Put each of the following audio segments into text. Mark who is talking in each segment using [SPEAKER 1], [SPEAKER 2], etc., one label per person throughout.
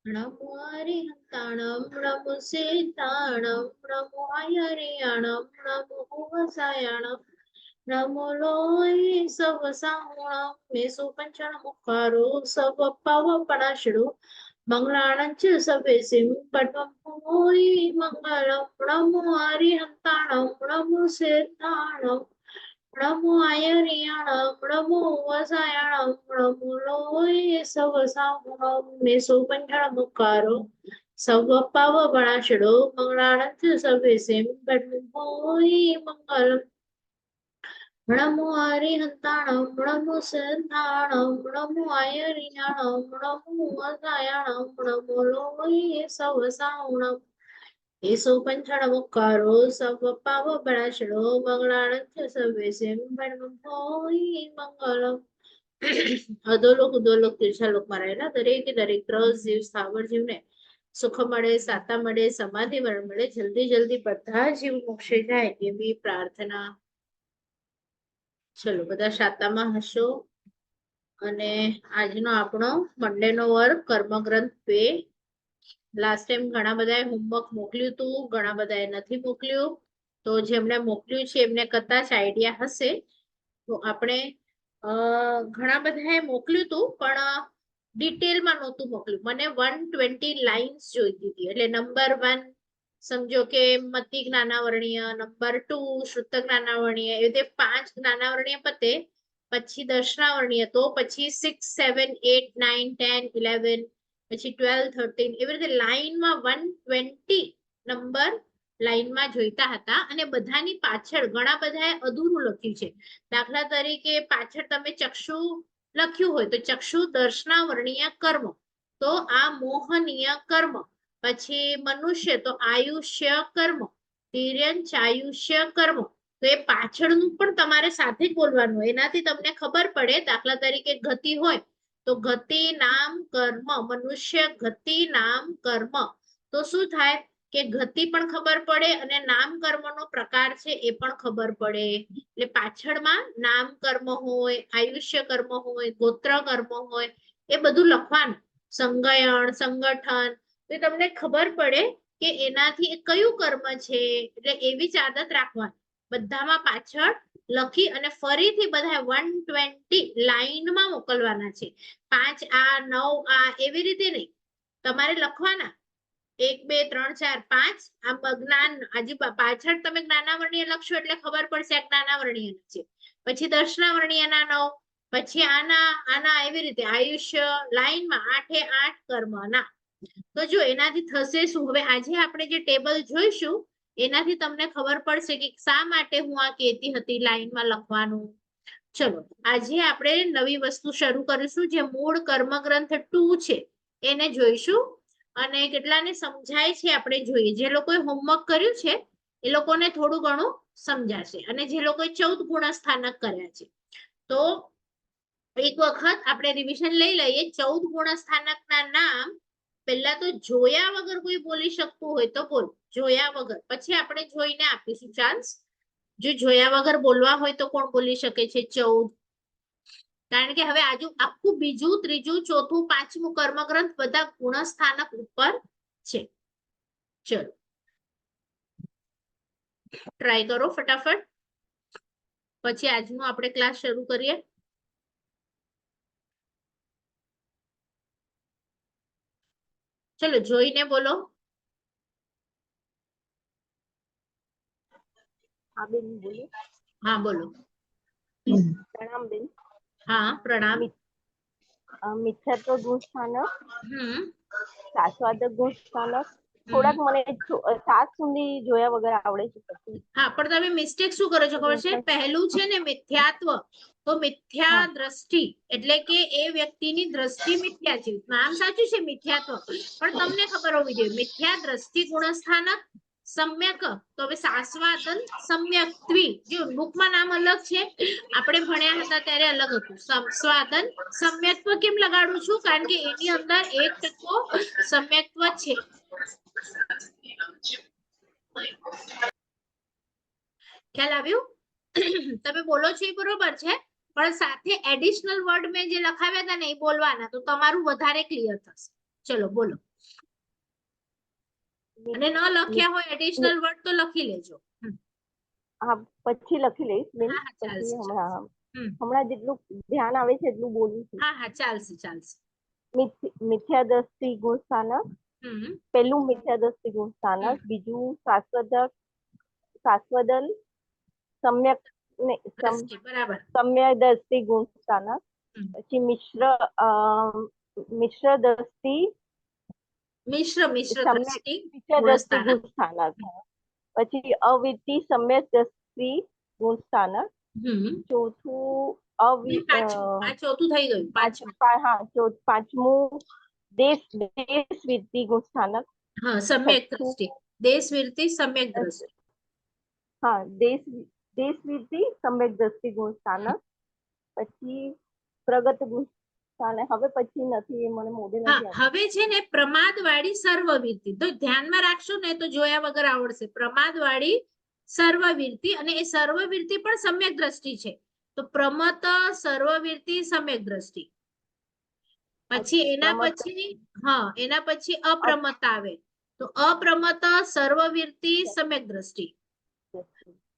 [SPEAKER 1] नमो हरिहंताणं नमो सीताणं नमो हरियाणं नमो वसायाणं नमो लोई सब सावणं मेसो पंचण मुखारो सब पावपणाशिडो मंगलानं च सवेसिं पटवं होई मंगलं नमो हरिहंताणं नमो सीताणं नमो हरियाणं नमो वसायाणं नमो लोई सब सावणं मेसो पंचण मुखारो सब पावपणाशिडो मंगलानं च सवेसिं पटवं होई मंगलं नमो हरिहंताणं नमो सीताणं नमो हरियाणं नमो वसायाणं नमो लोई सब सावणं येसो पंचण मुखारो सब पाव बळाशडो मंगळानं सवेसिं होई मंगलम અધોલોક ઉદોલોક તીર્થાલોક માં રહેલા દરેકે દરેક ગ્રહ જીવ સ્થાવર જીવને સુખ મળે સાતા મળે સમાધિ મળે જલ્દી જલ્દી બધા જીવ મોક્ષે જાય એવી પ્રાર્થના ચલો બધા શાતામાં હશો અને આજનો આપણો મંડે નો વર્ગ કર્મગ્રંથ 2 લાસ્ટ ટાઈમ ઘણા બધાએ હોમવર્ક મોકલ્યું હતું ઘણા બધાએ નથી મોકલ્યું તો જેમણે મોકલ્યું છે એમને કદાચ આઈડિયા હશે તો આપણે ઘણા બધાએ મોકલ્યું હતું પણ ડિટેલમાં નહોતું મોકલ્યું મને 120 લાઇન્સ જોઈતી હતી એટલે નંબર 1 સમજો કે મતિ જ્ઞાનાવર્ણીય નંબર 2 શ્રુત જ્ઞાનાવર્ણીય એ રીતે 5 જ્ઞાનાવર્ણીય પતે પછી દર્શનાવર્ણીય તો પછી 6 7 8 9 10 11 પછી 12 13 એવી રીતે લાઈનમાં 120 નંબર લાઈનમાં જોઈતા હતા અને બધાની પાછળ ઘણા બધાએ અધૂરું લખ્યું છે દાખલા તરીકે પાછળ તમે ચક્ષુ લખ્યું હોય તો ચક્ષુ દર્શનાવર્ણીય કર્મ તો આ મોહનીય કર્મ પછી મનુષ્ય તો આયુષ્ય કર્મ તિર્યંચ આયુષ્ય કર્મ તો એ પાછળનું પણ તમારે સાથે જ બોલવાનું એનાથી તમને ખબર પડે દાખલા તરીકે ગતિ હોય તો ગતિ નામ કર્મ મનુષ્ય ગતિ નામ કર્મ તો શું થાય કે ગતિ પણ ખબર પડે અને નામ કર્મનો પ્રકાર છે એ પણ ખબર પડે એટલે પાછળમાં નામ કર્મ હોય આયુષ્ય કર્મ હોય ગોત્ર કર્મ હોય એ બધું લખવાનું સંગયણ સંગઠન તો તમને ખબર પડે કે એનાથી કયું કર્મ છે એટલે એવી જ આદત રાખવાની બધામાં પાછળ લખી અને ફરીથી બધા 120 લાઈનમાં મોકલવાના છે 5 આ 9 આ એવી રીતે નહીં તમારે લખવાના 1 2 3 4 5 આ જ્ઞાન આજુ પાછળ તમે જ્ઞાનાવર્ણીય લખશો એટલે ખબર પડશે આ જ્ઞાનાવર્ણીય છે પછી દર્શનાવર્ણીયના 9 પછી આના એવી રીતે આયુષ્ય લાઈનમાં 8 એ 8 કર્મના તો જો એનાથી થશે શું હવે આજે આપણે જે ટેબલ જોઈશું એનાથી તમને ખબર પડશે કે શા માટે હું આ કહેતી હતી લાઈનમાં લખવાનું ચલો આજે આપણે નવી વસ્તુ શરૂ કરીશું જે મૂળ કર્મગ્રંથ 2 છે એને જોઈશું અને કેટલાને સમજાય છે આપણે જોઈએ જે લોકોએ હોમવર્ક કર્યું છે એ લોકોને થોડું ઘણું સમજાશે અને જે લોકોએ 14 ગુણસ્થાનક કર્યા છે તો એક વખત આપણે રિવિઝન લઈ લઈએ 14 ગુણસ્થાનકના નામ પહેલા તો જોયા વગર કોઈ બોલી શકતું હોય તો બોલ જોયા વગર પછી આપણે જોઈને આપીશું ચાન્સ જો જોયા વગર બોલવા હોય તો કોણ બોલી શકે છે 14 કારણ કે હવે આજુ આખું બીજું ત્રીજું ચોથું પાંચમું કર્મગ્રંથ બધા ગુણસ્થાનક ઉપર છે ચલો ટ્રાય કરો ફટાફટ પછી આજનું આપણે ક્લાસ શરૂ કરીએ ચલો જોઈને બોલો
[SPEAKER 2] હા બેન બોલો
[SPEAKER 1] હા બોલો
[SPEAKER 2] પ્રણામ બેન
[SPEAKER 1] હા પ્રણામ
[SPEAKER 2] મિથ્યાત્વ ગુણ સ્થાનક શાશ્વાદક ગુણ સ્થાનક થોડાક મને 7 સુધી જોયા વગર આવડે છે
[SPEAKER 1] હા પણ તમે મિસ્ટેક શું કરો છો ખબર છે પહેલું છે ને મિથ્યાત્વ તો મિથ્યા દ્રષ્ટિ એટલે કે એ વ્યક્તિની દ્રષ્ટિ મિથ્યા છે નામ સાચું છે મિથ્યાત્વ પણ તમને ખબર હોવી જોઈએ મિથ્યા દ્રષ્ટિ ગુણસ્થાનક સમ્યક તો હવે શાશ્વાદન સમ્યક્ત્વી જો બુકમાં નામ અલગ છે આપણે ભણ્યા હતા ત્યારે અલગ હતું સ્વાદન સમ્યક્ત્વ કેમ લગાડું છું કારણ કે એની અંદર 1% સમ્યક્ત્વ છે ખ્યાલ આવ્યું તમે બોલો છો એ બરોબર છે પણ સાથે એડિશનલ વર્ડ મેં જે લખાવ્યા હતા ને એ બોલવાના તો તમારું વધારે ક્લિયર થશે ચલો બોલો અને ન લખ્યા હોય એડિશનલ વર્ડ તો લખી લેજો.
[SPEAKER 2] હા પછી લખી લઈશ બેન.
[SPEAKER 1] હા હા ચાલશે
[SPEAKER 2] પછી
[SPEAKER 1] ચાલશે.
[SPEAKER 2] હમણાં જેટલું ધ્યાન આવે છે એટલું બોલું છું.
[SPEAKER 1] હા હા ચાલશે ચાલશે.
[SPEAKER 2] મિથ્યા દ્રષ્ટિ ગુણ સ્થાનક. પેલું મિથ્યા દ્રષ્ટિ ગુણ સ્થાનક, બીજું શાશ્વદલ સમ્યક
[SPEAKER 1] બરાબર.
[SPEAKER 2] સમ્યક દ્રષ્ટિ ગુણ સ્થાનક, પછી મિશ્ર દ્રષ્ટિ
[SPEAKER 1] મિશ્ર
[SPEAKER 2] સમ્યક
[SPEAKER 1] દ્રષ્ટિ
[SPEAKER 2] મિશ્ર દ્રષ્ટિ
[SPEAKER 1] ગુણસ્થાનક.
[SPEAKER 2] ગુણ સ્થાનક, પછી અવિતિ સમ્યક દ્રષ્ટિ ગુણ સ્થાનક, ચોથું
[SPEAKER 1] આ ચોથું થઈ ગયું.
[SPEAKER 2] પાંચમું દેશ વિરતિ ગુણ સ્થાનક.
[SPEAKER 1] હા સમ્યક દ્રષ્ટિ, દેશ વિરતિ સમ્યક દ્રષ્ટિ.
[SPEAKER 2] હા દેશ વિરતિ સમ્યક દ્રષ્ટિ ગુણ સ્થાનક, પછી પ્રગત ગુણ સ્થાનક. હવે પછી નથી, એ મને મોઢે નથી આવતું.
[SPEAKER 1] હવે છે ને પ્રમાદવાળી સર્વવીરતિ, તો ધ્યાનમાં રાખશો ને તો જોયા વગર આવડશે. પ્રમાદવાળી સર્વવીરતિ, અને એ સર્વવીરતિ પણ સમ્યક દ્રષ્ટિ છે. તો પ્રમત સર્વવીરતિ સમ્યક દ્રષ્ટિ. પછી એના પછી અપ્રમત આવે. તો અપ્રમત સર્વવીરતિ સમ્યક દ્રષ્ટિ.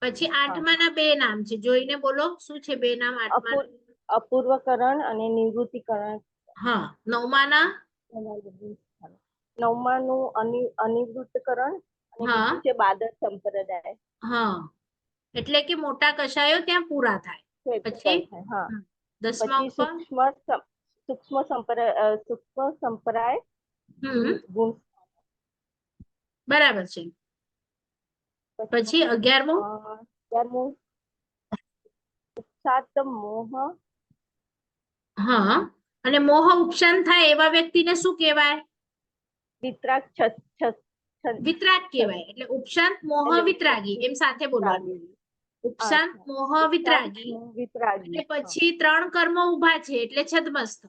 [SPEAKER 1] પછી આઠમાના બે નામ છે, જોઈને બોલો શું છે બે નામ આઠમા.
[SPEAKER 2] અપૂર્વકરણ અને નિવૃત્તિકરણ.
[SPEAKER 1] હા નવમાના
[SPEAKER 2] અનિવૃત્તકરણ, અને બીજું છે બાદર સંપ્રદાય.
[SPEAKER 1] હા એટલે કે મોટા કશાયો ત્યાં પૂરા થાય. પછી દસમા
[SPEAKER 2] પછી
[SPEAKER 1] ઉપર
[SPEAKER 2] સૂક્ષ્મ સંપ્રાય ગુણ.
[SPEAKER 1] બરાબર છે. પછી 11મું
[SPEAKER 2] ઉપસાત મોહ.
[SPEAKER 1] હા અને મોહ ઉપશાંત થાય એવા વ્યક્તિને શું કહેવાય?
[SPEAKER 2] વિતરાગ
[SPEAKER 1] વિતરાગ કહેવાય. એટલે ઉપશાંત મોહ વિતરાગી એમ સાથે બોલવાનું. ઉપશાંત મોહ વિતરાગી. અને પછી 3 કર્મો ઉભા છે એટલે છદ્મસ્ત.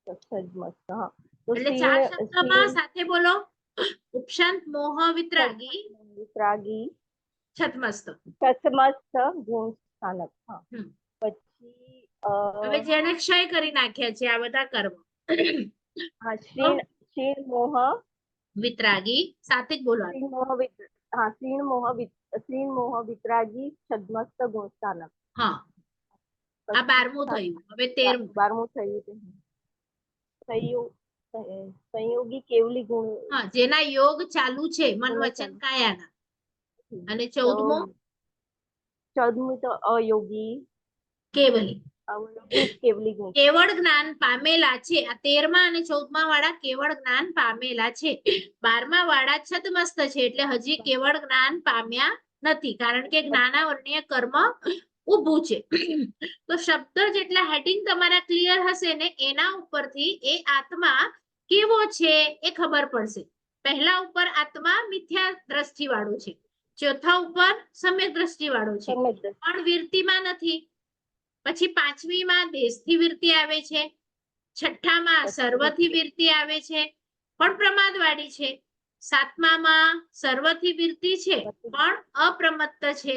[SPEAKER 1] એટલે 4 શબ્દમાં સાથે બોલો. ઉપશાંત મોહ વિતરાગી છદ્મસ્ત
[SPEAKER 2] ગુણ સ્થાનક. પછી
[SPEAKER 1] હવે જેને ક્ષય કરી નાખ્યા છે આ બધા કર્મ.
[SPEAKER 2] ક્ષીણ મોહ
[SPEAKER 1] વિતરાગી સાથે જ બોલવાનું.
[SPEAKER 2] ક્ષીણ મોહ વિતરાગી છદ્મસ્ત ગુણ સ્થાનક.
[SPEAKER 1] હા આ 12મું થયું. હવે 13મું.
[SPEAKER 2] 12મું થયું સંયોગી કેવલી ગુણ.
[SPEAKER 1] હા જેના યોગ ચાલુ છે મન વચન કાયાના. અને 14મું
[SPEAKER 2] તો અયોગી
[SPEAKER 1] કેવલી.
[SPEAKER 2] કેવલી ગુણ.
[SPEAKER 1] કેવળ જ્ઞાન પામેલા છે. આ 13મા અને 14મા વાળા કેવળ જ્ઞાન પામેલા છે. 12મા વાળા છદ્મસ્ત છે એટલે હજી કેવળ જ્ઞાન પામ્યા નથી, કારણ કે જ્ઞાનાવર્ણીય કર્મ ઊભું છે. તો શબ્દ જેટલા હેડિંગ તમારા ક્લિયર હશે ને એના ઉપરથી એ આત્મા કેવો છે એ ખબર પડશે. પહેલા ઉપર આત્મા મિથ્યા દ્રષ્ટિ વાળો છે, ચોથા ઉપર સમ્યક દ્રષ્ટિ વાળો છે, પણ વીરતિમાં નથી. પછી 5મીમાં દેશથી વીરતિ આવે છે, 6ઠામાં સર્વથી વીરતિ આવે છે પણ પ્રમાદવાળી છે, 7મામાં સર્વથી વીરતિ છે પણ અપ્રમત્ત છે.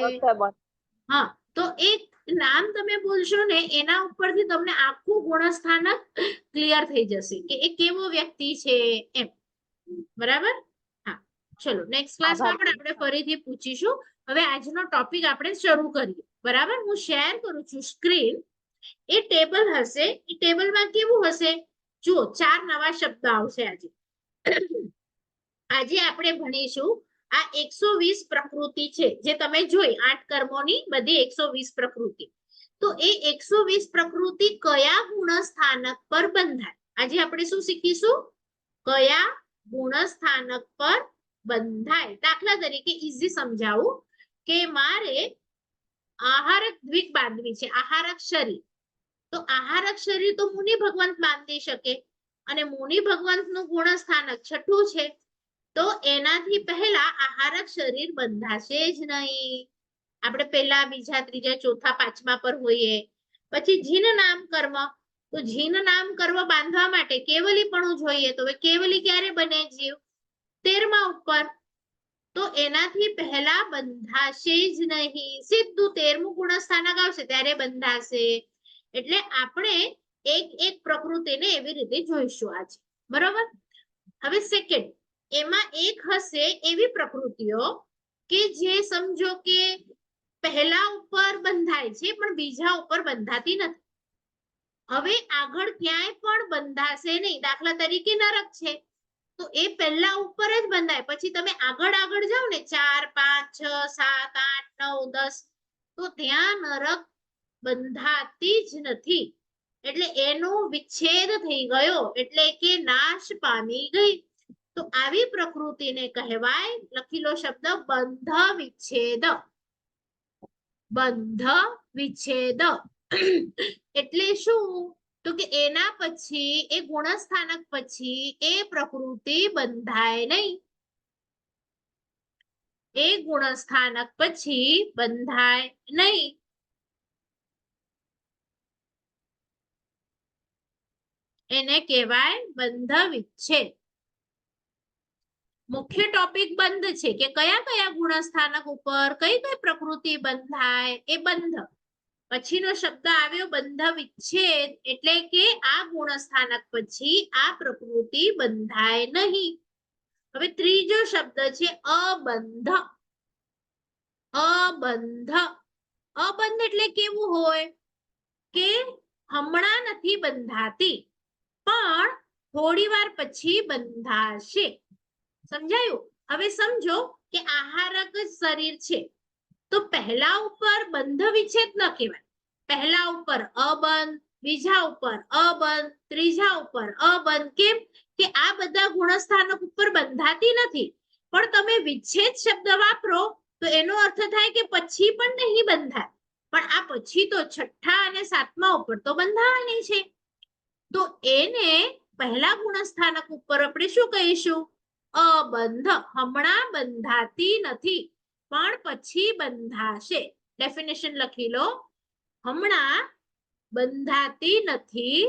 [SPEAKER 1] હા તો એક નામ તમે બોલશો ને એના ઉપરથી તમને આખું ગુણસ્થાનક ક્લિયર થઈ જશે કે એ કેવો વ્યક્તિ છે એમ. બરાબર. હા ચલો નેક્સ્ટ ક્લાસમાં પણ આપણે ફરીથી પૂછીશું. હવે આજનો ટોપિક આપણે શરૂ કરીએ. બરાબર. હું શેર કરું છું સ્ક્રીન. એ ટેબલ હશે. એ ટેબલમાં કેવું હશે? જુઓ 4 નવા શબ્દ આવશે આજે. આજે આપણે ભણીશું આ 120 પ્રકૃતિ છે જે તમે જોઈ 8 કર્મોની બધી 120 પ્રકૃતિ. તો એ 120 પ્રકૃતિ કયા ગુણ સ્થાનક પર બંધાય? આજે આપણે શું શીખીશું? કયા ગુણ સ્થાનક પર બંધાય. દાખલા તરીકે ઈઝી સમજાવું કે મારે આહારક દ્વિક બાંધવી છે, આહારક શરીર. તો આહારક શરીર તો મુનિ ભગવંત બાંધી શકે, અને મુનિ ભગવંત નું ગુણ સ્થાનક 6ઠું છે. તો એનાથી પહેલા આહારક શરીર બંધાશે જ નહીં. આપણે પહેલા બીજા ત્રીજા ચોથા પાંચમા પર હોઈએ. પછી જીન નામ કર્મ. તો જીન નામ કર્મ બાંધવા માટે કેવલી પણ જોઈએ. તો કેવલી ક્યારે બને જીવ? 13મા ઉપર. તો એનાથી પહેલા બંધાશે જ નહીં. સીધું 13મું ગુણસ્થાનક આવશે ત્યારે બંધાશે. એટલે આપણે એક એક પ્રકૃતિને એવી રીતે જોઈશું આજે. બરોબર. હવે સેકન્ડ એમાં એક હશે એવી પ્રકૃતિઓ કે જે સમજો કે પહેલા ઉપર બંધાય છે પણ બીજા ઉપર બંધાતી નથી. હવે આગળ ક્યાંય પણ બંધાશે નહીં. દાખલા તરીકે નરક છે તો એ પહેલા ઉપર જ બંધાય, પછી તમે આગળ આગળ જાઓ ને 4 5 6 7 8 9 10 તો ત્યાં નરક બંધાતી જ નથી. એટલે એનો વિચ્છેદ થઈ ગયો, એટલે કે નાશ પામી ગઈ. તો આવી પ્રકૃતિને કહેવાય, લખી લો શબ્દ બંધ વિચ્છેદ. બંધ વિચ્છેદ એટલે શું? તો કે એના પછી એ ગુણસ્થાનક પછી એ પ્રકૃતિ બંધાય નહીં. એ ગુણસ્થાનક પછી બંધાય નહીં. એને કહેવાય બંધ વિચ્છેદ. મુખ્ય ટોપિક બંધ છે કે કયા કયા ગુણસ્થાનક ઉપર કઈ કઈ પ્રકૃતિ બંધાય, એ બંધ. પછીનો શબ્દ આવ્યો બંધ વિચ્છેદ, એટલે કે આ ગુણસ્થાનક પછી આ પ્રકૃતિ બંધાય નહીં. હવે ત્રીજો શબ્દ છે અબંધ. અબંધ. અબંધ એટલે કેવું હોય કે હમણાં નથી બંધાતી પણ થોડી વાર પછી બંધાશે. સમજાયું? હવે સમજો કે આહારક શરીર છે તો પહેલા ઉપર બંધ વિચ્છેદ ન કહેવાય. પહેલા ઉપર અબંધ, બીજા ઉપર અબંધ, ત્રીજા ઉપર અબંધ. કેમ કે આ બધા ગુણસ્થાનક ઉપર બંધાતી નથી, પણ તમે વિચ્છેદ શબ્દ વાપરો તો એનો અર્થ થાય કે પછી પણ નહીં બંધાય, પણ આ પછી તો છઠ્ઠા અને સાતમા ઉપર તો બંધાવાની છે. તો એને પહેલા ગુણસ્થાનક ઉપર આપણે શું કહીશું? અબંધ. હમણાં બંધાતી નથી પણ પછી બંધાશે. ડેફિનેશન લખી લો. હમણાં બંધાતી નથી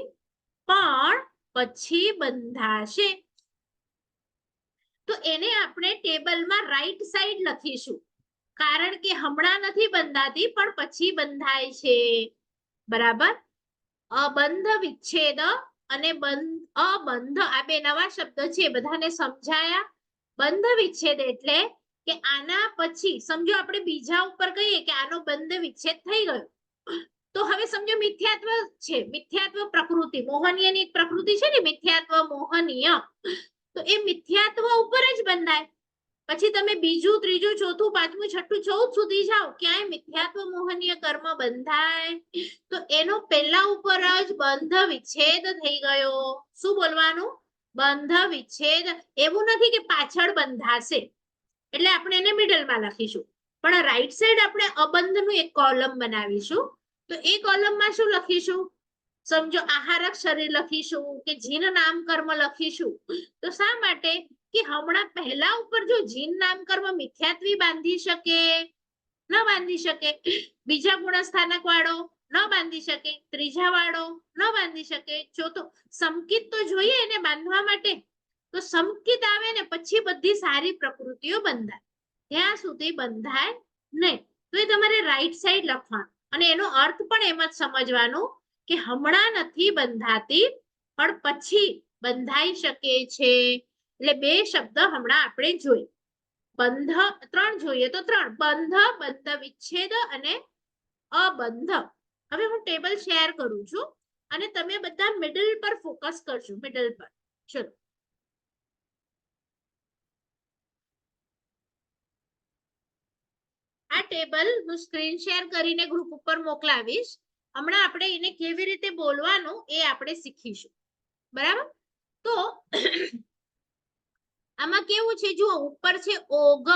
[SPEAKER 1] પણ પછી બંધાશે. તો એને આપણે ટેબલમાં રાઈટ સાઈડ લખીશું, કારણ કે હમણાં નથી બંધાતી પણ પછી બંધાય છે. બરાબર? અબંધ વિચ્છેદ અને અબંધ આ બે નવા શબ્દ છે, બધાને સમજાયા? બંધ વિચ્છેદ એટલે કે આના પછી સમજો આપણે બીજા ઉપર કહીએ કે આનો બંધ વિચ્છેદ થઈ ગયો, તો હવે સમજો મિથ્યાત્વ છે. મિથ્યાત્વ પ્રકૃતિ, મોહનીયની એક પ્રકૃતિ છે ને મિથ્યાત્વ મોહનીય, તો એ મિથ્યાત્વ ઉપર જ બંધાય. પછી તમે બીજું, ત્રીજું, ચોથું, પાંચમું, છઠ્ઠું, 14 સુધી જાઓ, ક્યાંય મિથ્યાત્વ મોહનીય કર્મ બંધાય તો એનો પહેલા ઉપર જ બંધ વિચ્છેદ થઈ ગયો. શું બોલવાનું? બંધ વિચ્છેદ. એવું નથી કે પાછળ બંધાશે, એટલે આપણે એને મિડલમાં લખીશું, પણ રાઈટ સાઈડ આપણે અબંધનું એક કોલમ બનાવીશું. તો એ કોલમમાં શું લખીશું? સમજો આહારક શરીર લખીશું કે જીન નામ કર્મ લખીશું. તો શા માટે? કે હમણાં પહેલા ઉપર જો જીન નામ કર્મ મિથ્યાત્વી બાંધી શકે? ન બાંધી શકે. બીજા ગુણસ્થાનક વાળો ન બાંધી શકે, ત્રીજા વાળો ન બાંધી શકે, ચોથો સમકિત તો જોઈએ એને બાંધવા માટે. તો સમકિત આવે ને પછી બધી સારી પ્રકૃતિઓ બંધાય, ત્યાં સુધી બંધાય નહીં. તો એ તમારે રાઈટ સાઈડ લખવાનું, અને એનો અર્થ પણ એમ જ સમજવાનો કે હમણાં નથી બંધાતી પણ પછી બંધાઈ શકે છે. એટલે બે શબ્દ હમણાં આપણે જોઈએ. બંધ, ત્રણ જોઈએ તો ત્રણ: બંધ, બંધ વિચ્છેદ અને અબંધ. હવે હું ટેબલ શેર કરું છું અને તમે બધા મિડલ પર ફોકસ કરજો. મિડલ પર. ચલો, આ ટેબલ હું સ્ક્રીન શેર કરીને ગ્રુપ ઉપર મોકલાવીશ. હમણાં આપણે એને કેવી રીતે બોલવાનું એ આપણે શીખીશું. બરાબર? તો આમાં કેવું છે જુઓ, ઉપર છે ઓગ,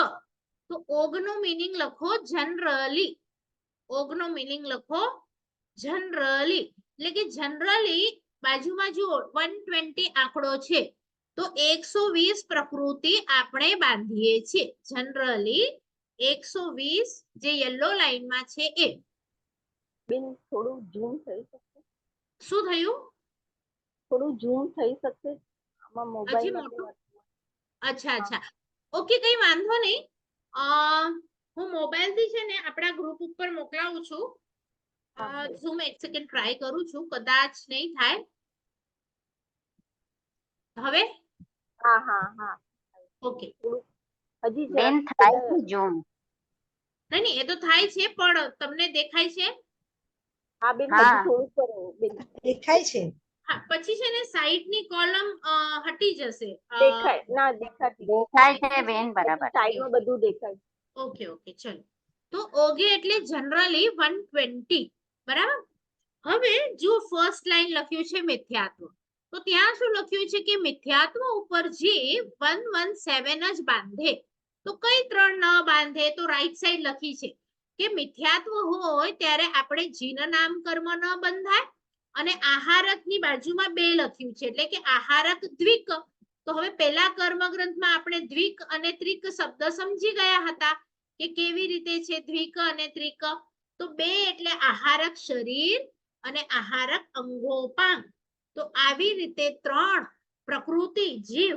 [SPEAKER 1] તો ઓગ નો મીનિંગ લખો જનરલી. ઓગ નો મીનિંગ લખો જનરલી, એટલે કે જનરલી બાજુમાં જુઓ 120 આંકડો છે તો 120 પ્રકૃતિ આપણે બાંધીએ છીએ. જનરલી 120 જે યલો લાઈનમાં છે એ.
[SPEAKER 2] બેન થોડું ઝૂમ થઈ શકશે?
[SPEAKER 1] શું થયું?
[SPEAKER 2] થોડું ઝૂમ થઈ શકશે આમાં
[SPEAKER 1] હજી
[SPEAKER 2] મોબાઈલ
[SPEAKER 1] મોટું?
[SPEAKER 2] માટે?
[SPEAKER 1] અચ્છા અચ્છા, ઓકે, કઈ વાંધો નહીં. હું મોબાઈલ થી છે ને આપણા ગ્રુપ ઉપર મોકલાવું છું. ઝૂમ એક સેકન્ડ ટ્રાય કરું છું, કદાચ નહીં થાય. હવે
[SPEAKER 2] હા હા હા.
[SPEAKER 1] ઓકે.
[SPEAKER 2] હજી
[SPEAKER 3] બેન
[SPEAKER 2] જરાક
[SPEAKER 3] થાય
[SPEAKER 2] પેલા
[SPEAKER 3] છે ઝૂમ.
[SPEAKER 1] નહીં નહીં, એ તો થાય છે, પણ તમને દેખાય છે?
[SPEAKER 2] હા બેન
[SPEAKER 3] હા.
[SPEAKER 2] હજી થોડુંક કરો બેન.
[SPEAKER 4] દેખાય છે.
[SPEAKER 1] હા, પછી છે ને સાઈડની કોલમ હટી જશે.
[SPEAKER 2] દેખાય ના દેખાતી
[SPEAKER 3] દેખાય છે બેન બરાબર.
[SPEAKER 2] સાઈડમાં બધું દેખાય.
[SPEAKER 1] ઓકે ઓકે, ચલો. તો ઓગે એટલે જનરલી 120, બરાબર. હવે જો ફર્સ્ટ લાઈન લખ્યું છે મિથ્યાત્વ, તો ત્યાં શું લખ્યું છે કે મિથ્યાત્વ ઉપર જીવ 117 જ બાંધે. તો કઈ 3 ન બાંધે? તો રાઈટ સાઈડ લખી છે કે મિથ્યાત્વ હોય ત્યારે આપણે જીન નામ કર્મ ન બંધાય, અને આહારક ની બાજુમાં 2 લખ્યું છે એટલે કે આહારક દ્વિક. તો હવે પેલા કર્મ ગ્રંથમાં આપણે દ્વિક અને ત્રિક શબ્દ સમજી ગયા હતા કે કેવી રીતે છે દ્વિક અને ત્રિક. તો 2 એટલે આહારક શરીર અને આહારક અંગોપાંગ. તો આવી રીતે 3 પ્રકૃતિ જીવ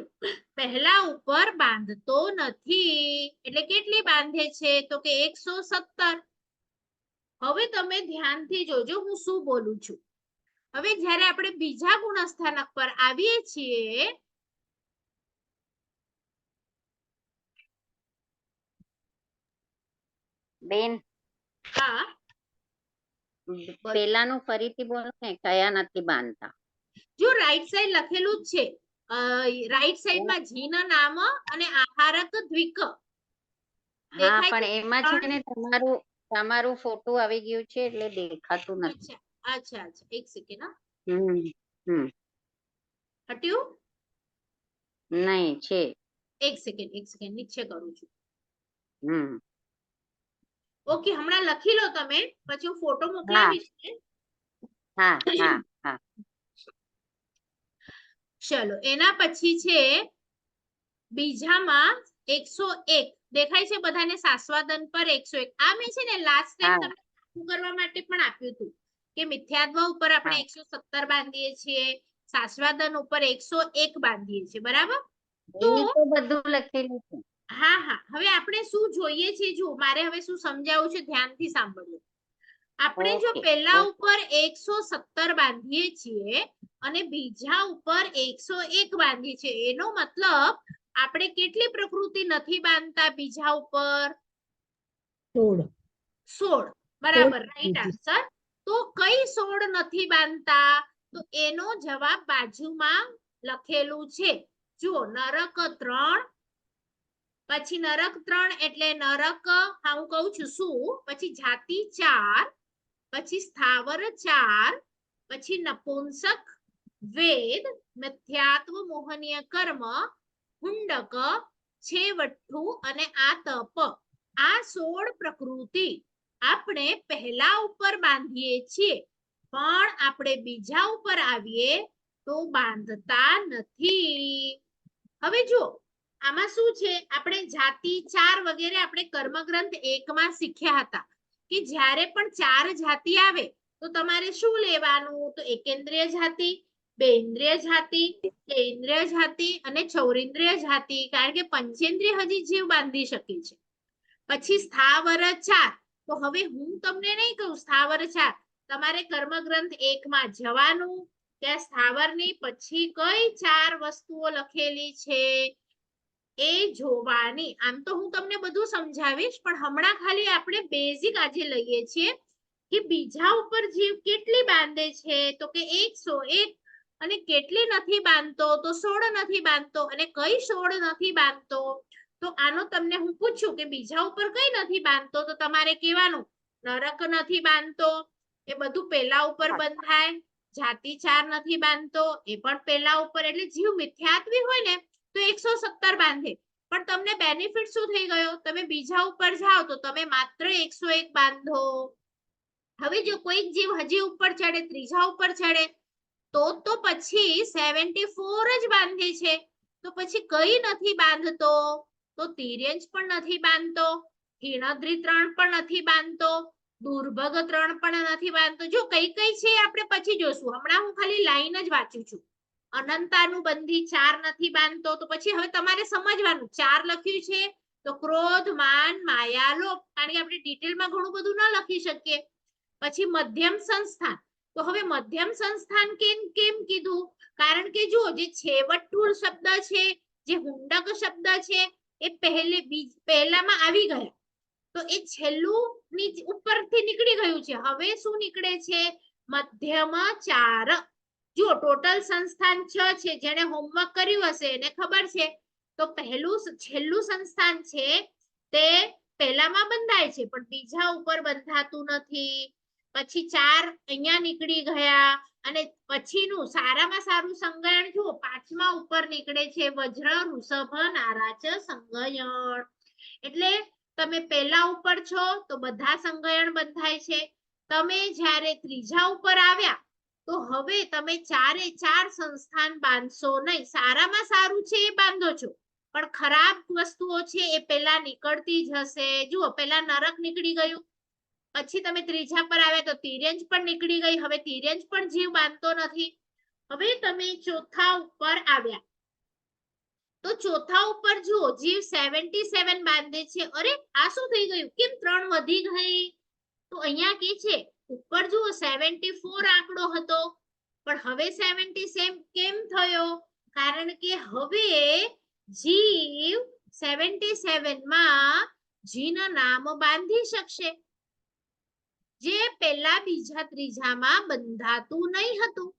[SPEAKER 1] પહેલા ઉપર બાંધતો નથી. એટલે કેટલી બાંધે છે? તો કે 117. હવે તમે ધ્યાનથી જોજો હું શું બોલું છું. હવે જ્યારે આપણે બીજા ગુણસ્થાનક પર આવીએ છીએ,
[SPEAKER 3] બેન
[SPEAKER 1] હા,
[SPEAKER 3] પેલાનું ફરીથી બોલો ને, કયા નથી બાંધતા?
[SPEAKER 1] જો રાઈટ સાઈડ લખેલું જ છે, રાઈટ સાઈડમાં જીન નામ અને આહારક દ્વિક
[SPEAKER 3] હા
[SPEAKER 1] દેખાય
[SPEAKER 3] પણ
[SPEAKER 1] છે?
[SPEAKER 3] એમાં છે ને તમારું ફોટો આવી ગયું છે એટલે દેખાતું નથી.
[SPEAKER 1] અચ્છા અચ્છા અચ્છા, એક સેકન્ડ.
[SPEAKER 3] હમ
[SPEAKER 1] હટ્યું?
[SPEAKER 3] નહીં છે.
[SPEAKER 1] એક સેકન્ડ નીચે કરું છું.
[SPEAKER 3] હમ
[SPEAKER 1] ઓકે, હમણાં લખી લો તમે, પછી હું ફોટો મોકલાવીશ ને.
[SPEAKER 3] હા હા હા.
[SPEAKER 1] ચલો, એના પછી છે બીજામાં 101 દેખાય છે બધાને? સાસ્વાદન પર 101. આ મેં છે ને લાસ્ટ ટાઈમ
[SPEAKER 3] હા.
[SPEAKER 1] તમને શું કરવા માટે પણ આપ્યું હતું કે મિથ્યાત્વ ઉપર આપણે
[SPEAKER 3] હા.
[SPEAKER 1] 117 બાંધીએ છીએ, સાસ્વાદન ઉપર 101 બાંધીએ છીએ, બરાબર?
[SPEAKER 3] એ તો બધું લખેલું છે.
[SPEAKER 1] હા હા, હવે આપણે શું જોઈએ છે, જો મારે હવે શું સમજાવવું છે, ધ્યાનથી સાંભળજો. આપણે જો
[SPEAKER 3] ઓકે
[SPEAKER 1] પહેલા ઉપર 117 બાંધીએ છીએ અને બીજા ઉપર 101 બાંધીએ છીએ, એનો મતલબ આપણે કેટલી પ્રકૃતિ નથી બાંધતા બીજા ઉપર? 16. બરાબર, રાઈટ આન્સર. તો કઈ 16 નથી બાંધતા? તો એનો જવાબ બાજુમાં લખેલું છે. જો નરક 3, પછી નરક 3 એટલે નરક, હા હું કહું છું શું, પછી જાતિ 4, પછી સ્થાવર 4, પછી નપુંસક, વેદ, મિથ્યાત્વ, મોહનીય કર્મ, હુંડક, છેવઠ્ઠું અને આ તપ. આ 16 પ્રકૃતિ આપણે પહેલા ઉપર બાંધીએ છીએ, પણ આપણે બીજા ઉપર આવીએ તો બાંધતા નથી. હવે જો આમાં શું છે, આપણે જાતિ 4 વગેરે આપણે કર્મગ્રંથ 1 માં શીખ્યા હતા કે જ્યારે પણ 4 જાતિ આવે તો તમારે શું લેવાનું? તો એકેન્દ્રિય જાતિ, બેન્દ્રિય જાતિ, કેન્દ્રિય જાતિ અને ચૌરિન્દ્રિય જાતિ, કારણ કે પંચેન્દ્રિય હજી જીવ બાંધી શકે છે. પછી સ્થાવર 4. તો હવે હું તમને નહીં કહું સ્થાવર 4, તમારે કર્મગ્રંથ 1 માં જવાનું, ત્યાં સ્થાવરની પછી કઈ 4 વસ્તુઓ લખેલી છે એ જોવાની. આમ તો હું તમને બધું સમજાવીશ, પણ હમણાં ખાલી આપણે બેઝિક આજે લઈએ છીએ કે બીજા ઉપર જીવ કેટલી બાંધે છે, તો કે 101. અને કેટલી નથી બાંધતો? તો 16 નથી બાંધતો. અને કઈ 16 નથી બાંધતો? તો આનો તમને હું પૂછું કે બીજા ઉપર કઈ નથી બાંધતો, તો તમારે કહેવાનું નરક નથી બાંધતો, એ બધું પેલા ઉપર બંધાય. જાતિ 4 નથી બાંધતો, એ પણ પેલા ઉપર. એટલે જીવ મિથ્યાત્વી હોય ને તો 117 બાંધે. પણ તમને બેનિફિટ શું થઈ ગયો? તમે બીજા ઉપર જાઓ તો તમે માત્ર 101 બાંધો. હવે જો કોઈક જીવ હજી ઉપર ચડે, ત્રીજા ઉપર ચડે, તો પછી 74 જ બાંધે છે. તો પછી કઈ નથી બાંધતો? તો તિર્યંશ પણ નથી બાંધતો, હિણદ્રી 3 પણ નથી બાંધતો, દુર્ભગ 3 પણ નથી બાંધતો. જો કઈ કઈ છે આપણે પછી જોશું, હમણાં હું ખાલી લાઈન જ વાંચું છું. અનંતાનુબંધી 4 નથી બાંધતો. તો પછી હવે તમારે સમજવાનું 4 લખ્યું છે તો ક્રોધ, માન, માયા, લોભ, કારણ કે આપણે ડિટેલમાં ઘણું બધું ન લખી શકીએ. પછી મધ્યમ સંસ્થાન. તો હવે મધ્યમ સંસ્થાન કેમ કીધું? કારણ કે જો જે છેવટઠું શબ્દ છે જે હુંડક શબ્દ છે એ પહેલામાં આવી ગયા, તો એ છેલ્લું ઉપરથી નીકળી ગયું છે. હવે શું નીકળે છે? મધ્યમ ચાર. જો ટોટલ સંસ્થાન 6 છે. જેને હોમવર્ક કર્યું હશે એને ખબર છે. તો છેલ્લું સંસ્થાન છે તે પહેલામાં બંધાય છે, પણ બીજા ઉપર બંધાતું નથી. પછી 4 અહીંયા નીકળી ગયા, અને પછીનું સારામાં સારું સંગયણ જુઓ, 5મા ઉપર નીકળે છે વજ્ર વૃષભ નારાચ સંગયણ. એટલે તમે પહેલા ઉપર છો તો બધા સંગયણ બંધાય છે. તમે જ્યારે ત્રીજા ઉપર આવ્યા તો હવે તમે 4 સંસ્થાન બાંધશો નહીં. સારામાં સારું છે એ બાંધો છો, પણ ખરાબ વસ્તુઓ છે એ પેલા નીકળતી જ હશે. જુઓ, પેલા નરક નીકળી ગયું, પછી તમે ત્રીજા પર આવ્યા તો તિર્યંજ પણ નીકળી ગઈ. હવે તિર્યંજ પણ જીવ બાંધતો નથી. હવે તમે ચોથા ઉપર આવ્યા તો ચોથા ઉપર જુઓ, જીવ 77 બાંધે છે. અરે આ શું થઈ ગયું? કેમ 3 વધી ગઈ? તો અહીંયા કે છે ઉપર જુઓ 74 આંકડો હતો, પણ હવે 77 કેમ થયો? કારણ કે હવે જીવ 77 માં જીના નામ બાંધી શકશે, જે પહેલા બીજા ત્રીજામાં બંધાતું નહીં હતું.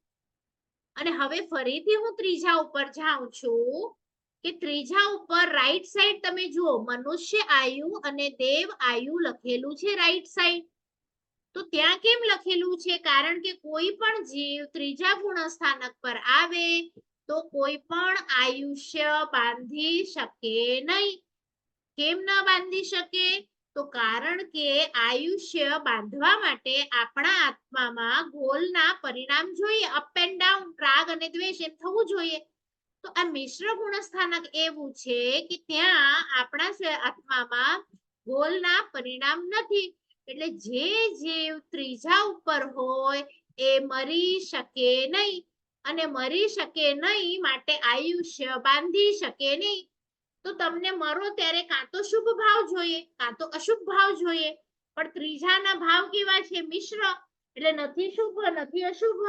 [SPEAKER 1] અને હવે ફરીથી હું ત્રીજા ઉપર જાઉં છું કે ત્રીજા ઉપર રાઈટ સાઈડ તમે જુઓ, મનુષ્ય આયુ અને દેવ આયુ લખેલું છે રાઈટ સાઈડ. તો ત્યાં કેમ લખેલું છે? કારણ કે કોઈ પણ જીવ ત્રીજા ગુણસ્થાનક પર આવે તો કોઈ પણ આયુષ્ય બાંધી શકે નહીં. કેમ ન બાંધી શકે? તો કારણ કે આયુષ્ય બાંધવા માટે આપણા આત્મામાં ગોલના પરિણામ જોઈએ, અપ એન્ડ ડાઉન, રાગ અને દ્વેષ એમ થવું જોઈએ. તો આ મિશ્ર ગુણસ્થાનક એવું છે કે ત્યાં આપણા આત્મામાં ગોલના પરિણામ નથી. એટલે જે જીવ ત્રીજા ઉપર હોય એ મરી શકે નહીં, અને મરી શકે નહીં માટે આયુષ્ય બાંધી શકે નહીં. તો તમને મરો ત્યારે કાં તો શુભ ભાવ જોઈએ, કાં તો અશુભ ભાવ જોઈએ. પણ ત્રીજાના ભાવ કેવા છે? મિશ્ર. એટલે નથી શુભ નથી અશુભ.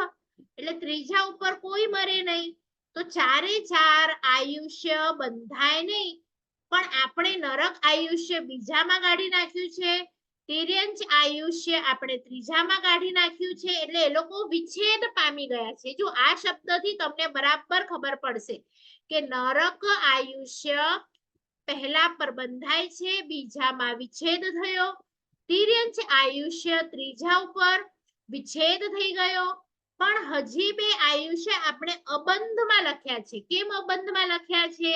[SPEAKER 1] એટલે ત્રીજા ઉપર કોઈ મરે નહીં, તો 4 આયુષ્ય બંધાય નહીં. પણ આપણે નરક આયુષ્ય બીજામાં કાઢી નાખ્યું છે, તિર્યંચ આયુષ્ય આપણે ત્રીજામાં કાઢી નાખ્યું છે. એટલે એ લોકો વિચ્છેદ પામી ગયા છે. જો આ શબ્દથી તમને બરાબર ખબર પડશે કે નરક આયુષ્ય પહેલા પર બંધાય છે, બીજામાં વિચ્છેદ થયો. તિર્યંચ આયુષ્ય ત્રીજા ઉપર વિચ્છેદ થઈ ગયો. પણ હજી બે આયુષ્ય આપણે અબંધમાં લખ્યા છે. કેમ અબંધમાં લખ્યા છે?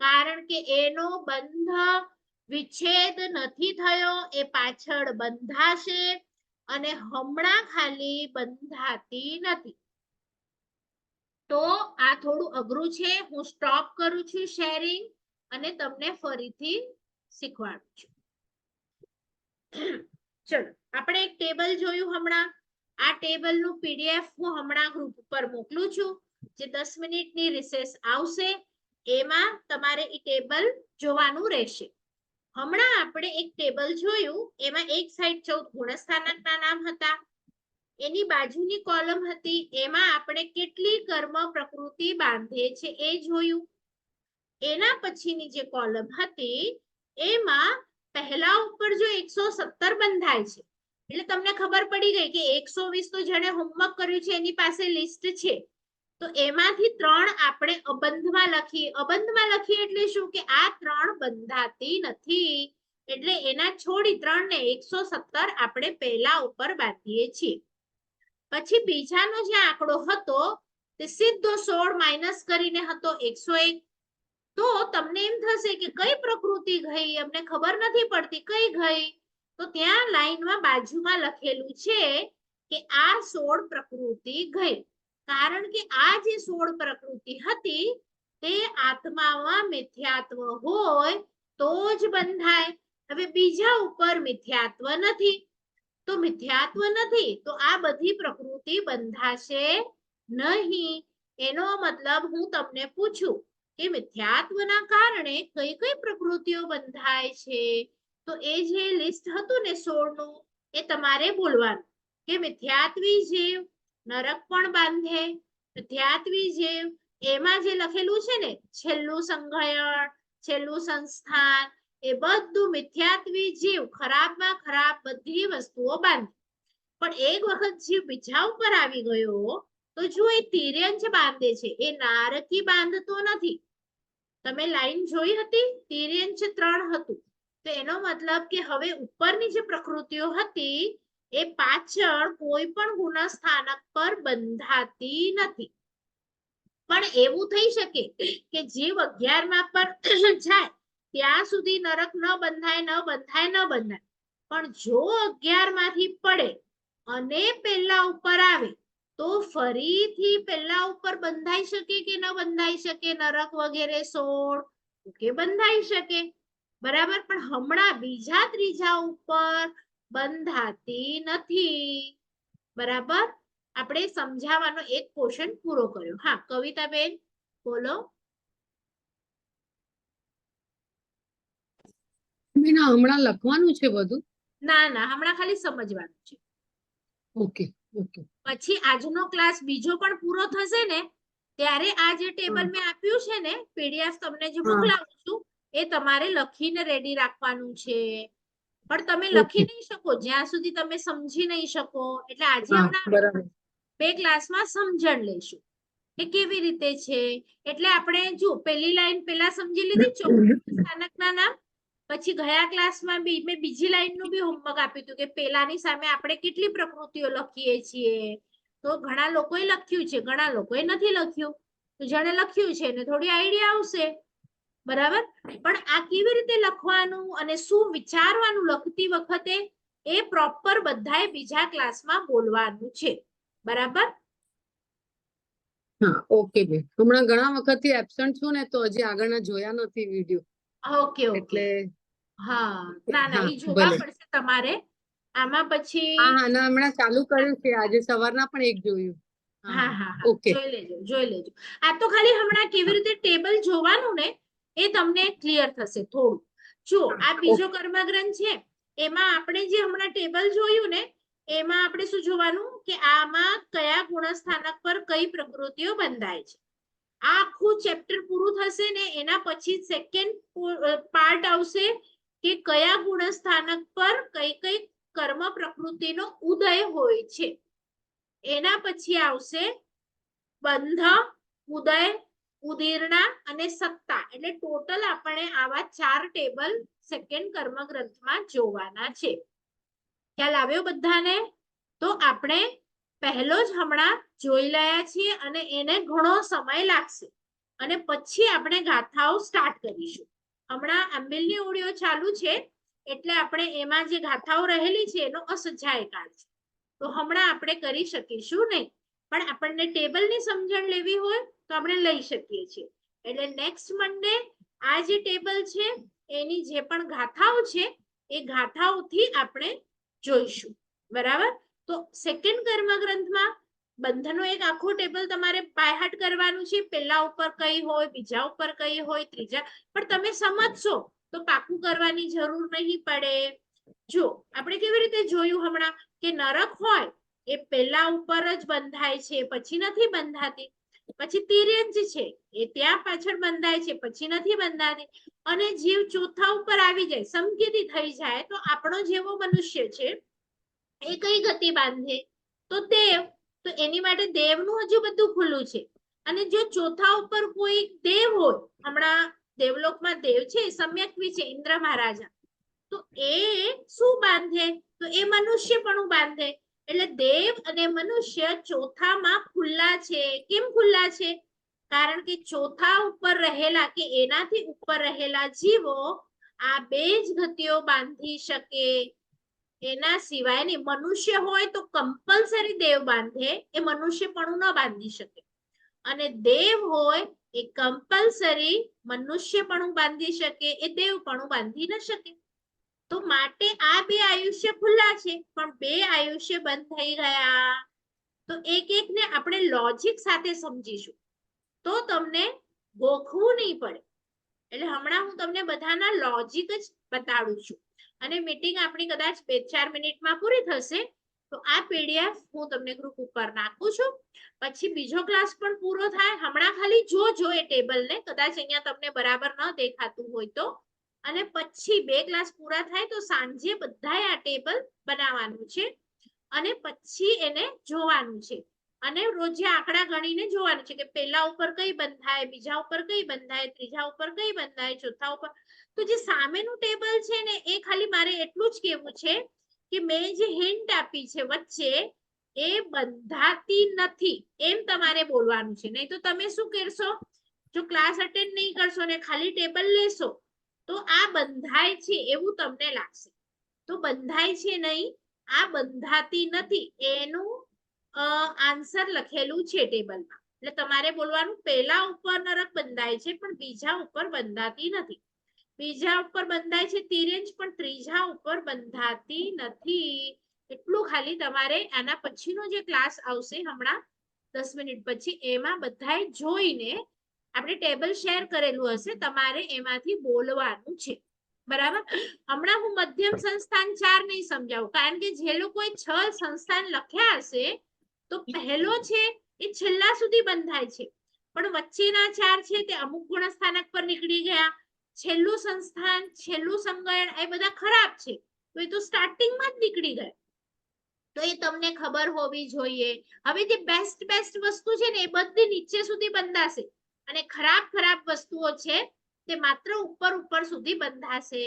[SPEAKER 1] કારણ કે એનો બંધ વિચ્છેદ નથી થયો, એ પાછળ બંધાશે, અને હમણાં ખાલી બંધાતી નથી. તો આ થોડું અઘરું છે. હું સ્ટોપ કરું છું શેરિંગ અને તમને ફરીથી શીખવાડું છું. ચલો, આપણે એક ટેબલ જોયું હમણાં. આ ટેબલનું પીડીએફ હું હમણાં ગ્રુપ પર મોકલું છું. જે 10 મિનિટની રિસેસ આવશે એમાં તમારે એ ટેબલ જોવાનું રહેશે. હમણાં આપણે એક ટેબલ જોયું, એમાં એક સાઈડ 14 ગુણસ્થાનકના નામ હતા, એની બાજુની કોલમ હતી, એમાં આપણે કેટલી કર્મ પ્રકૃતિ બાંધે છે એ જોયું. એના પછીની જે કોલમ હતી એમાં પહેલા ઉપર જો 117 બંધાય છે, એટલે તમને ખબર પડી ગઈ કે 120 તો જેણે હોમવર્ક કર્યું છે એની પાસે લિસ્ટ છે. તો એમાંથી 3 આપણે અબંધમાં લખીએ. અબંધમાં લખીએ એટલે શું? કે આ 3 બંધાતી નથી, એટલે એના છોડી 3 ને 117 આપણે પહેલા ઉપર બાંધીએ છીએ. પછી બીજાનો જે આંકડો હતો તે સીધો 16 માઇનસ કરીને હતો 101. તો તમને એમ થશે કે કઈ પ્રકૃતિ ગઈ, અમને ખબર નથી પડતી કઈ ગઈ. તો ત્યાં લાઈનમાં બાજુમાં લખેલું છે કે આ 16 પ્રકૃતિ ગઈ. કારણ કે આ જે 16 પ્રકૃતિ હતી તે આત્મામાં મિથ્યાત્વ હોય તો જ બંધાય. હવે બીજા ઉપર મિથ્યાત્વ નથી, તો મિથ્યાત્વ નથી તો આ બધી પ્રકૃતિ બંધાશે નહીં. એનો મતલબ હું તમને પૂછું કે મિથ્યાત્વના કારણે કઈ કઈ પ્રકૃતિઓ બંધાય છે, તો એ જે લિસ્ટ હતું ને 16 નું, એ તમારે બોલવાનું કે મિથ્યાત્વી જીવ નરક પણ બાંધે, મિથ્યાત્વી જીવ એમાં જે લખેલું છે ને છેલ્લું સંઘયણ, છેલ્લું સંસ્થાન, એ બધું મિથ્યાત્વી જીવ ખરાબમાં ખરાબ બધી વસ્તુઓ બાંધે. પણ એક વખત જીવ બીજા ઉપર આવી ગયો તો જો એ તિર્યંચ બાંધે છે, એ નારકી બાંધતો નથી. તમે લાઈન જોઈ હતી, તિર્યંચ 3 હતું. તો એનો મતલબ કે હવે ઉપરની જે પ્રકૃતિઓ હતી એ પાછળ કોઈ પણ ગુણસ્થાનક પર બંધાતી નથી. પણ એવું થઈ શકે કે જીવ 11મા પર જાય ત્યાં સુધી નરક ન બંધાય, ન બંધાય, ન બંધાય. પણ જો 11માંથી પડે અને પહેલા ઉપર આવે તો ફરીથી પહેલા ઉપર બંધાઈ શકે કે ન બંધાઈ શકે, નરક વગેરે 16 કે બંધાઈ શકે. બરાબર, પણ હમણાં બીજા ત્રીજા ઉપર બંધાતી નથી. બરાબર, આપણે સમજાવવાનો એક પોર્શન પૂરો કર્યો. હા કવિતાબેન બોલો.
[SPEAKER 4] મીના હમણાં લખવાનું છે બધું?
[SPEAKER 1] ના ના, હમણાં ખાલી સમજવાનું છે.
[SPEAKER 4] Okay okay.
[SPEAKER 1] પછી આજનો ક્લાસ બીજો પણ પૂરો થશે ને ત્યારે આ જે ટેબલ મેં આપ્યું છે ને પીડીએફ તમને જે મોકલાવું છું એ તમારે લખીને રેડી રાખવાનું છે. પણ તમે લખી નહીં શકો જ્યાં સુધી તમે સમજી નહીં શકો. એટલે આજે હમણાં
[SPEAKER 4] બરાબર.
[SPEAKER 1] 2 ક્લાસમાં સમજણ લેશું કે કેવી રીતે છે. એટલે આપણે જો પહેલી લાઈન પહેલા સમજી લીધી, સ્થાનકના નામ. પછી ગયા ક્લાસમાં મેં બીજી લાઈનનું બી હોમવર્ક આપ્યું હતું કે પેલાની સામે આપણે કેટલી પ્રકૃતિઓ લખીએ છીએ. તો ઘણા લોકોએ લખ્યું છે, ઘણા લોકોએ નથી લખ્યું. તો જેણે લખ્યું છે એને થોડી આઈડિયા આવશે. બરાબર, પણ આ કેવી રીતે લખવાનું અને શું વિચારવાનું લખતી વખતે એ પ્રોપર બધાએ બીજા ક્લાસમાં બોલવાનું છે. બરાબર.
[SPEAKER 4] હા ઓકે બેન, હમણાં ઘણા વખતથી એબ્સન્ટ છું ને તો હજી આગળના જોયા નથી વિડિયો.
[SPEAKER 1] Okay okay.
[SPEAKER 4] એટલે
[SPEAKER 1] હા ના ના,
[SPEAKER 4] હા
[SPEAKER 1] ઈ જોવા
[SPEAKER 4] ભલે.
[SPEAKER 1] પડશે તમારે. આમાં પછી
[SPEAKER 4] હા હા ના, હમણાં ચાલુ કર્યું છે, આજે સવારના પણ એક જોયું.
[SPEAKER 1] હા હા હા,
[SPEAKER 4] ઓકે.
[SPEAKER 1] જોઈ લેજો જોઈ લેજો. આ તો ખાલી હમણાં કેવી રીતે ટેબલ જોવાનું ને એ તમને ક્લિયર થશે થોડું. જો આ બીજો કર્મગ્રંથ છે એમાં આપણે જે હમણાં ટેબલ જોયું ને એમાં આપણે શું જોવાનું કે આમાં કયા ગુણસ્થાનક પર કઈ પ્રકૃતિઓ બંધાય છે. આ આખું ચેપ્ટર પૂરું થશે ને એના પછી સેકન્ડ પાર્ટ આવશે કે કયા ગુણસ્થાનક પર કઈ કઈ કર્મ પ્રકૃતિનો ઉદય હોય છે. એના પછી આવશે બંધ, ઉદય, ઉદીર્ણા અને સત્તા. એટલે ટોટલ આપણે આવા 4 ટેબલ સેકન્ડ કર્મગ્રંથમાં જોવાના છે. ખ્યાલ આવ્યો બધાને? તો આપણે પહેલો જ હમણાં જોઈ રહ્યા છીએ અને એને ઘણો સમય લાગશે અને પછી આપણે ગાથાઓ સ્ટાર્ટ કરીશું. હમણાં આંબિલની ઓડિયો ચાલુ છે એટલે આપણે એમાં જે ગાથાઓ રહેલી છે એનો અસંખ્યાય કાળ છે. તો હમણાં આપણે કરી શકીશું નહીં, પણ આપણને ટેબલની સમજણ લેવી હોય તો આપણે લઈ શકીએ છીએ. એટલે નેક્સ્ટ મંડે આ જે ટેબલ છે એની જે પણ ગાથાઓ છે એ ગાથાઓથી આપણે જોઈશું. બરાબર, તો સેકન્ડ કર્મગ્રંથમાં બંધનો એક આખો ટેબલ તમારે બાયહાર્ટ કરવાનું છે. પહેલા ઉપર કઈ હોય, બીજા ઉપર કઈ હોય, ત્રીજા, પણ તમે સમજશો તો પાકું કરવાની જરૂર નહીં પડે. જો આપણે કેવી રીતે જોયું હમણાં કે નરક હોય એ પહેલા ઉપર જ બંધાય છે, પછી નથી બંધાતી. પછી તિર્યંચ છે એ ત્યાં પાછળ બંધાય છે, પછી નથી બંધાતી. અને જીવ ચોથા ઉપર આવી જાય, સમકીતી થઈ જાય તો આપણો જેવો મનુષ્ય છે એ કઈ ગતિ બાંધે? તો દેવ. તો એની માટે દેવનું હજુ બધું ખુલ્લું છે. અને જો ચોથા ઉપર કોઈ દેવ હોય, હમણાં દેવલોકમાં દેવ છે, સમ્યક્વી છે, ઇન્દ્ર મહારાજા, તો એ શું બાંધે? તો એ મનુષ્યપણું બાંધે. એટલે દેવ અને મનુષ્ય ચોથામાં ખુલ્લા છે. કેમ ખુલ્લા છે? કારણ કે ચોથા ઉપર રહેલા કે એનાથી ઉપર રહેલા જીવો આ બે જ ગતિઓ બાંધી શકે. એના સિવાયની મનુષ્ય હોય તો કમ્પલસરી દેવ બાંધે, એ મનુષ્યપણું ન બાંધી શકે. અને દેવ હોય એ કમ્પલસરી મનુષ્યપણું બાંધી શકે, એ દેવપણું બાંધી ન શકે. તો માટે આ બે આયુષ્ય ખુલ્લા છે, પણ બે આયુષ્ય બંધ થઈ ગયા. તો એક એક ને આપણે લોજિક સાથે સમજીશું તો તમને ગોખવું નહીં પડે. એટલે હમણાં હું તમને બધાના લોજિક જ બતાડું છું અને મીટિંગ આપણી કદાચ 2-4 મિનિટમાં પૂરી થશે તો આ પીડીએફ હું તમને ગ્રુપ ઉપર નાખું છું. પછી બીજો ક્લાસ પણ પૂરો થાય, હમણાં ખાલી જોજો એ ટેબલ ને, કદાચ અહીંયા તમને બરાબર ન દેખાતું હોય તો. અને પછી 2 ક્લાસ પૂરા થાય તો સાંજે બધાએ આ ટેબલ બનાવવાનું છે અને પછી એને જોવાનું છે. અને રોજે આંકડા ગણીને જોવાનું છે કે પહેલા ઉપર કઈ બંધાય, બીજા ઉપર કઈ બંધાય, ત્રીજા ઉપર કઈ બંધાય, ચોથા ઉપર. તો જે સામેનું ટેબલ છે ને એ ખાલી મારે એટલું જ કહેવું છે કે મેં જે હિન્ટ આપી છે વચ્ચે એ બંધાતી નથી એમ તમારે બોલવાનું છે. નહીં તો તમે શું કરશો, જો ક્લાસ અટેન્ડ નહીં કરશો ને ખાલી ટેબલ લેશો તો આ બંધાય છે એવું તમને લાગશે. તો બંધાય છે નહીં, આ બંધાતી નથી એનું આન્સર લખેલું છે ટેબલમાં. એટલે તમારે બોલવાનું પહેલા ઉપર નરક બંધાય છે પણ બીજા ઉપર બંધાતી નથી, બીજા ઉપર બંધાય છે તિર્યંચ પણ ત્રીજા ઉપર બંધાતી નથી. એટલું ખાલી તમારે આના પછીનો જે ક્લાસ આવશે હમણાં 10 મિનિટ પછી એમાં બધાએ જોઈને, આપણે ટેબલ શેર કરેલું હશે, તમારે એમાંથી બોલવાનું છે. બરાબર. હમણાં હું મધ્યમ સંસ્થાન 4 નહીં સમજાવું, કારણ કે જે લોકોએ 6 સંસ્થાન લખ્યા હશે તો પહેલો છે એ છેલ્લા સુધી બંધાય છે, પણ વચ્ચેના 4 છે તે અમુક ગુણસ્થાનક પર નીકળી ગયા. છેલ્લું સંસ્થાન, છેલ્લું સમગણ એ બધા ખરાબ છે, તો એ તો સ્ટાર્ટિંગમાં જ નીકળી ગયા. તો એ તમને ખબર હોવી જોઈએ. હવે જે બેસ્ટ વસ્તુ છે ને એ બધી નીચે સુધી બંધાશે અને ખરાબ વસ્તુઓ છે તે માત્ર ઉપર સુધી બંધાશે.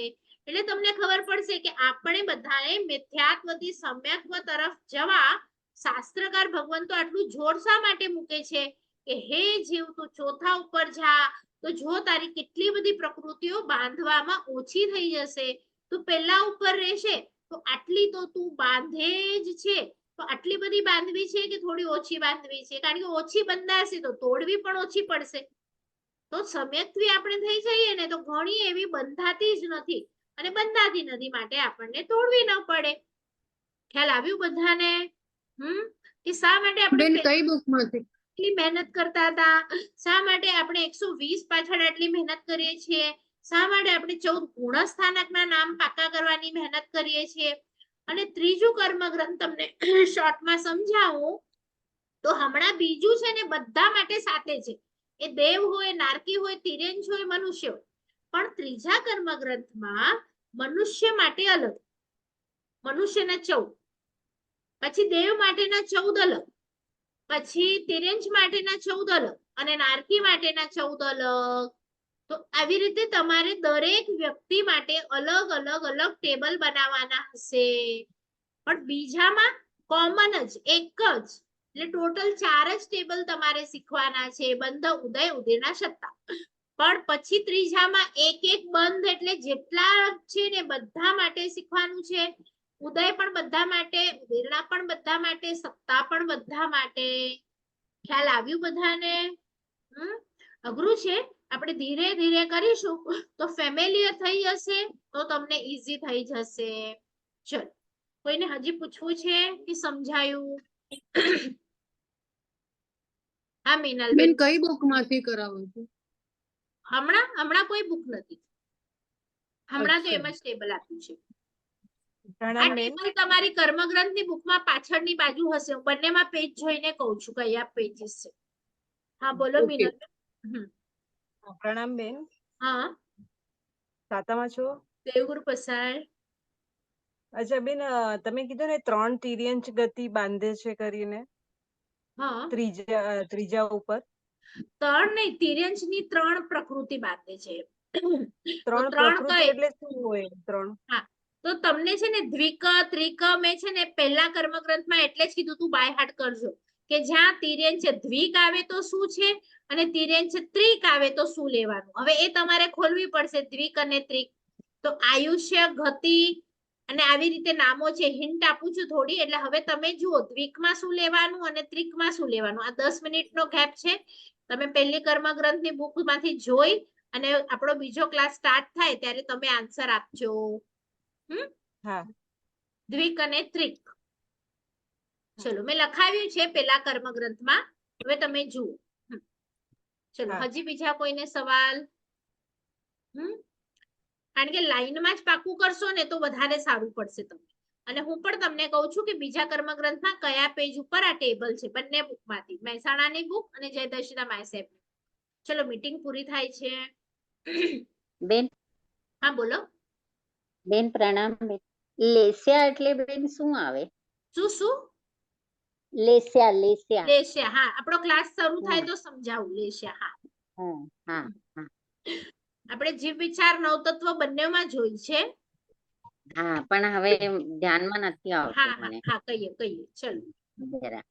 [SPEAKER 1] એટલે તમને ખબર પડશે કે આપણે બધાએ મિથ્યાત્વથી સમ્યક્ત્વ તરફ જવા શાસ્ત્રકાર ભગવાન તો આટલું જોર શા માટે મૂકે છે કે હે જીવ તું ચોથા ઉપર જા, તો જો તારી કેટલી બધી પ્રકૃતિઓ બાંધવામાં ઓછી થઈ જશે, તું પહેલા ઉપર રહેશે તો આટલી તો તું બાંધે જ છે. તો આટલી બધી બાંધવી છે કે થોડી ઓછી બાંધવી છે, કારણ કે ઓછી બંધાશે તો તોડવી પણ ઓછી પડશે. તો સમ્યક્ત્વી આપણે થઈ જઈએ ને તો ઘણી એવી બંધાતી જ નથી અને બંધાતી નથી માટે આપણને તોડવી ન પડે. ખ્યાલ આવ્યું બધાને? કે શા માટે આપણે
[SPEAKER 4] બેન કઈ બુકમાંથી?
[SPEAKER 1] એટલી મહેનત કરતા હતા, શા માટે આપણે 120 પાછળ આટલી મહેનત કરીએ છીએ, શા માટે આપણે 14 ગુણસ્થાનકના નામ પાકા કરવાની મહેનત કરીએ છીએ. અને ત્રીજું કર્મગ્રંથ તમને શોર્ટમાં સમજાવું તો હમણાં બીજું છે ને બધા માટે સાથે છે, એ દેવ હોય, નારકી હોય, તિર્યંચ હોય, મનુષ્ય હોય. પણ ત્રીજા કર્મગ્રંથમાં મનુષ્ય માટે અલગ, મનુષ્યના 14, પછી દેવ માટેના 14 અલગ, પછી તિર્યંચ માટેના 14 અલગ અને નારકી માટેના 14 અલગ. તો આવી રીતે તમારે દરેક વ્યક્તિ માટે અલગ ટેબલ બનાવવાના હશે. પણ બીજામાં કોમન જ એક જ, એટલે ટોટલ 4 જ ટેબલ તમારે શીખવાના છે, બંધ, ઉદય, ઉદયના સત્તા. પણ પછી ત્રીજામાં એક બંધ, એટલે જેટલા છે ને બધા માટે શીખવાનું છે. ઉદય પણ બધા માટે, ઉદયના પણ બધા માટે, સત્તા પણ બધા માટે. ખ્યાલ આવ્યું બધાને? અઘરું છે, આપણે ધીરે ધીરે કરીશું તો ફેમિલિયર થઈ જશે, તો તમને ઈઝી થઈ જશે. ચલો, કોઈને હજી પૂછવું છે કે સમજાયું? હા મીનલ
[SPEAKER 4] બેન કઈ બુકમાંથી કરાવો છો?
[SPEAKER 1] હમણાં કોઈ બુક નથી, હમણાં તો એમ જ ટેબલ આપ્યું છે. આ ટેબલ તમારી કર્મગ્રંથની બુકમાં પાછળની બાજુ હશે, હું બંનેમાં પેજ જોઈને કહું છું કયા પેજીસ છે. હા બોલો મીનલ.
[SPEAKER 5] પ્રણામ બેન.
[SPEAKER 1] હા
[SPEAKER 5] સાતામાં છો?
[SPEAKER 1] દેવગુરુ પ્રસાદ.
[SPEAKER 5] અચ્છા બેન, તમે કીધું ને 3 તિર્યંચ ગતિ બાંધે છે કરીને,
[SPEAKER 1] હા
[SPEAKER 5] ત્રીજા ઉપર
[SPEAKER 1] 3 નહીં, તિર્યંચ ની 3 પ્રકૃતિ બાંધે છે.
[SPEAKER 5] 3 પ્રકૃતિ એટલે શું હોય? 3
[SPEAKER 1] હા, તો તમને છે ને દ્વિક, ત્રિક મેં છે ને પહેલા કર્મગ્રંથમાં એટલે જ કીધું તું બાય હાર્ટ કરજો કે જ્યાં તિર્યંચ દ્વિક આવે તો શું છે અને તિર્યંચ ત્રિક આવે તો શું લેવાનું. હવે એ તમારે ખોલવી પડશે, દ્વિક અને ત્રિક. તો આયુષ્ય, ગતિ અને આવી રીતે નામો છે, હિન્ટ આપું છું થોડી. એટલે હવે તમે જુઓ દ્વિકમાં શું લેવાનું અને ત્રિકમાં શું લેવાનું. આ 10 મિનિટનો ગેપ છે, તમે પહેલી કર્મગ્રંથની બુકમાંથી જોઈ અને આપણો બીજો ક્લાસ સ્ટાર્ટ થાય ત્યારે તમે આન્સર આપજો.
[SPEAKER 5] હા,
[SPEAKER 1] દ્વિક અને ત્રિક. ચલો, મેં લખાવ્યું છે પેલા કર્મગ્રંથમાં, હવે તમે જુઓ. ચલો, હજી બીજા કોઈને સવાલ? કારણ કે લાઈનમાં જ પાકું કરશો ને તો વધારે સારું પડશે તમને. અને હું પણ તમને કહું છું કે બીજા કર્મગ્રંથમાં કયા પેજ ઉપર આ ટેબલ છે બંને બુકમાંથી મહેસાણાની બુક અને જયદર્શિતા માય સાહેબ. ચલો મીટિંગ પૂરી થાય છે.
[SPEAKER 3] બેન
[SPEAKER 1] હા બોલો.
[SPEAKER 3] બેન પ્રણામ બેન. લેસ્યા એટલે બેન શું આવે?
[SPEAKER 1] શું શું
[SPEAKER 3] લેસ્યા લેસ્યા.
[SPEAKER 1] લેશિયા? હા, આપણો ક્લાસ શરૂ થાય
[SPEAKER 3] હમ.
[SPEAKER 1] તો સમજાવું. લેશિયા, હા.
[SPEAKER 3] હા હા
[SPEAKER 1] આપણે જીવ વિચાર નવતત્વ બંનેમાં જોઈ છે.
[SPEAKER 3] હા, પણ હવે ધ્યાનમાં નથી આવતું
[SPEAKER 1] હા હા
[SPEAKER 3] મને
[SPEAKER 1] હા, કહીએ કહીએ ચલો.
[SPEAKER 3] જરા.